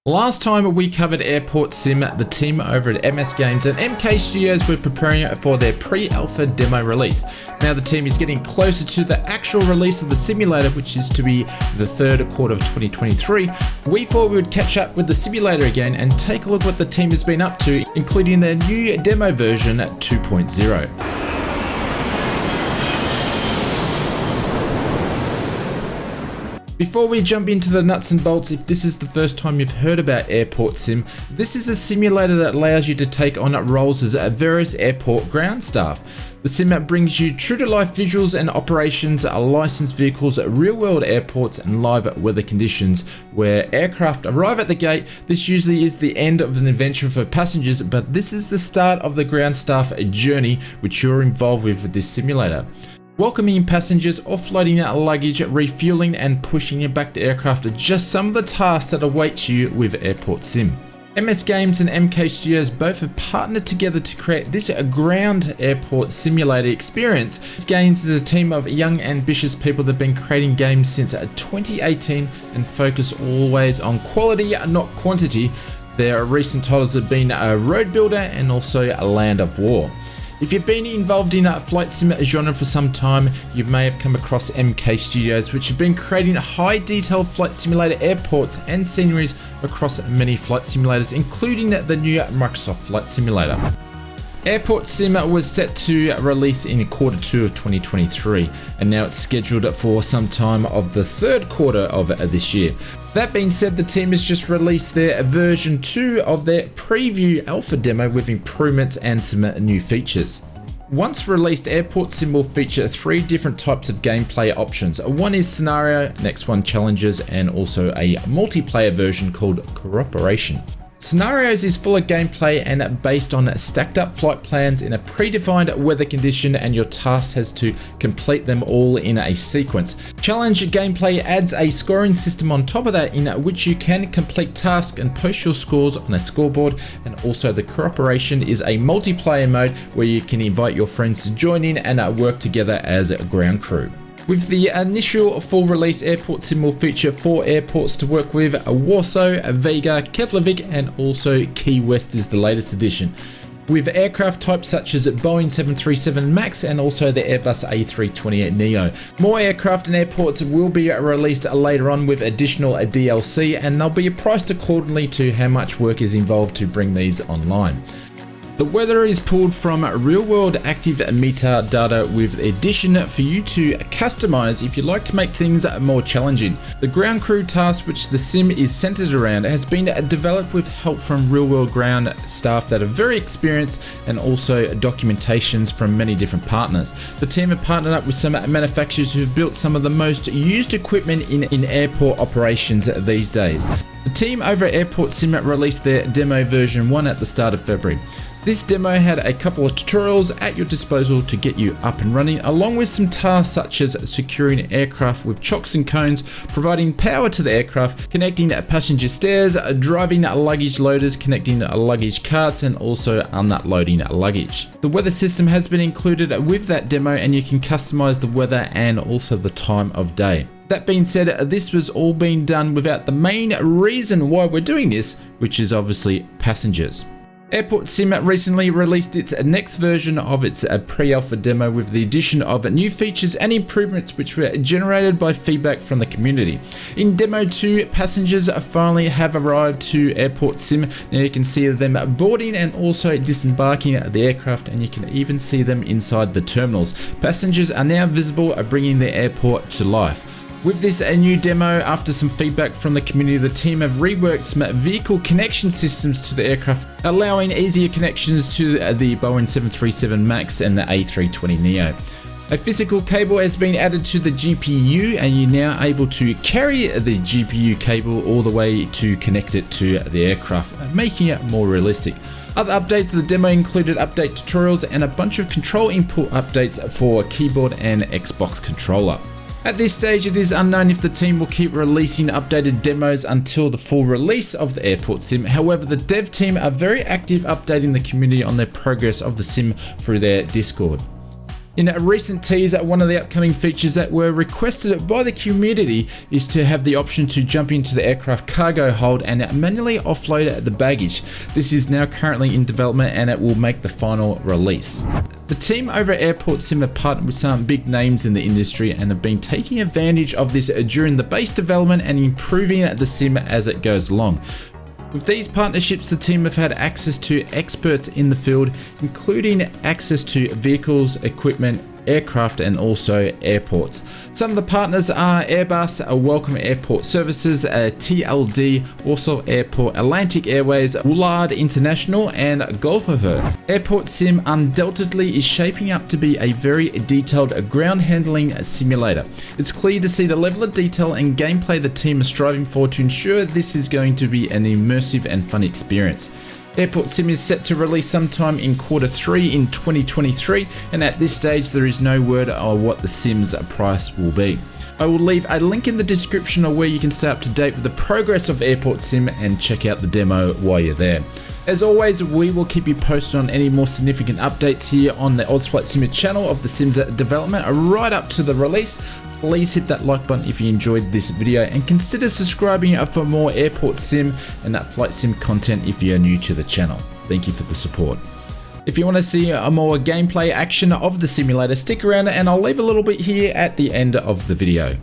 Last time we covered AirportSim, the team over at MS Games and MK Studios were preparing for their pre-alpha demo release. Now the team is getting closer to the actual release of the simulator, which is to be the third quarter of 2023. We thought we would catch up with the simulator again and take a look what the team has been up to, including their new demo version 2.0. Before we jump into the nuts and bolts, if this is the first time you've heard about AirportSim, this is a simulator that allows you to take on roles as various airport ground staff. The sim brings you true-to-life visuals and operations, licensed vehicles, real-world airports and live weather conditions. Where aircraft arrive at the gate, this usually is the end of an adventure for passengers, but this is the start of the ground staff journey which you're involved with this simulator. Welcoming passengers, offloading luggage, refueling and pushing it back to aircraft are just some of the tasks that await you with AirportSim. MS Games and MK Studios both have partnered together to create this ground airport simulator experience. MS Games is a team of young, ambitious people that have been creating games since 2018 and focus always on quality, not quantity. Their recent titles have been Road Builder and also Land of War. If you've been involved in flight sim genre for some time, you may have come across MK Studios, which have been creating high detail flight simulator airports and sceneries across many flight simulators, including the new Microsoft Flight Simulator. AirportSim was set to release in quarter 2 of 2023, and now it's scheduled for some time of the third quarter of this year. That being said, the team has just released their version 2 of their preview alpha demo with improvements and some new features. Once released, AirportSim will feature 3 different types of gameplay options. One is scenario, next one challenges, and also a multiplayer version called cooperation. Scenarios is full of gameplay and based on stacked up flight plans in a predefined weather condition, and your task has to complete them all in a sequence. Challenge gameplay adds a scoring system on top of that, in which you can complete tasks and post your scores on a scoreboard. And also the cooperation is a multiplayer mode where you can invite your friends to join in and work together as a ground crew. With the initial full release, AirportSim will feature 4 airports to work with: Warsaw, Vega, Keflavik, and also Key West is the latest addition. With aircraft types such as Boeing 737 MAX and also the Airbus A320neo. More aircraft and airports will be released later on with additional DLC, and they'll be priced accordingly to how much work is involved to bring these online. The weather is pulled from real-world active metadata with addition for you to customize if you like to make things more challenging. The ground crew task, which the sim is centered around, has been developed with help from real-world ground staff that are very experienced, and also documentations from many different partners. The team have partnered up with some manufacturers who have built some of the most used equipment in airport operations these days. The team over at AirportSim released their demo version 1 at the start of February. This demo had a couple of tutorials at your disposal to get you up and running, along with some tasks such as securing aircraft with chocks and cones, providing power to the aircraft, connecting passenger stairs, driving luggage loaders, connecting luggage carts, and also unloading luggage. The weather system has been included with that demo, and you can customize the weather and also the time of day. That being said, this was all being done without the main reason why we're doing this, which is obviously passengers. AirportSim recently released its next version of its pre-alpha demo with the addition of new features and improvements which were generated by feedback from the community. In Demo 2, passengers finally have arrived to AirportSim. Now you can see them boarding and also disembarking the aircraft, and you can even see them inside the terminals. Passengers are now visible, bringing the airport to life. With this new demo, after some feedback from the community, the team have reworked some vehicle connection systems to the aircraft, allowing easier connections to the Boeing 737 MAX and the A320neo. A physical cable has been added to the GPU, and you're now able to carry the GPU cable all the way to connect it to the aircraft, making it more realistic. Other updates to the demo included update tutorials and a bunch of control input updates for keyboard and Xbox controller. At this stage, it is unknown if the team will keep releasing updated demos until the full release of the AirportSim. However, the dev team are very active updating the community on their progress of the sim through their Discord. In a recent tease, one of the upcoming features that were requested by the community is to have the option to jump into the aircraft cargo hold and manually offload the baggage. This is now currently in development and it will make the final release. The team over at AirportSim have partnered with some big names in the industry and have been taking advantage of this during the base development and improving the sim as it goes along. With these partnerships, the team have had access to experts in the field, including access to vehicles, equipment, aircraft, and also airports. Some of the partners are Airbus, Welcome Airport Services, TLD, Warsaw Airport, Atlantic Airways, Woolard International, and Golfover. AirportSim undoubtedly is shaping up to be a very detailed ground handling simulator. It's clear to see the level of detail and gameplay the team is striving for to ensure this is going to be an immersive and fun experience. AirportSim is set to release sometime in Q3 in 2023, and at this stage there is no word on what the sim's price will be. I will leave a link in the description of where you can stay up to date with the progress of AirportSim and check out the demo while you're there. As always, we will keep you posted on any more significant updates here on the Oz Flight Simmer channel of the Sim's development right up to the release. Please hit that like button if you enjoyed this video and consider subscribing for more AirportSim and that flight sim content if you're new to the channel. Thank you for the support. If you want to see a more gameplay action of the simulator, stick around and I'll leave a little bit here at the end of the video.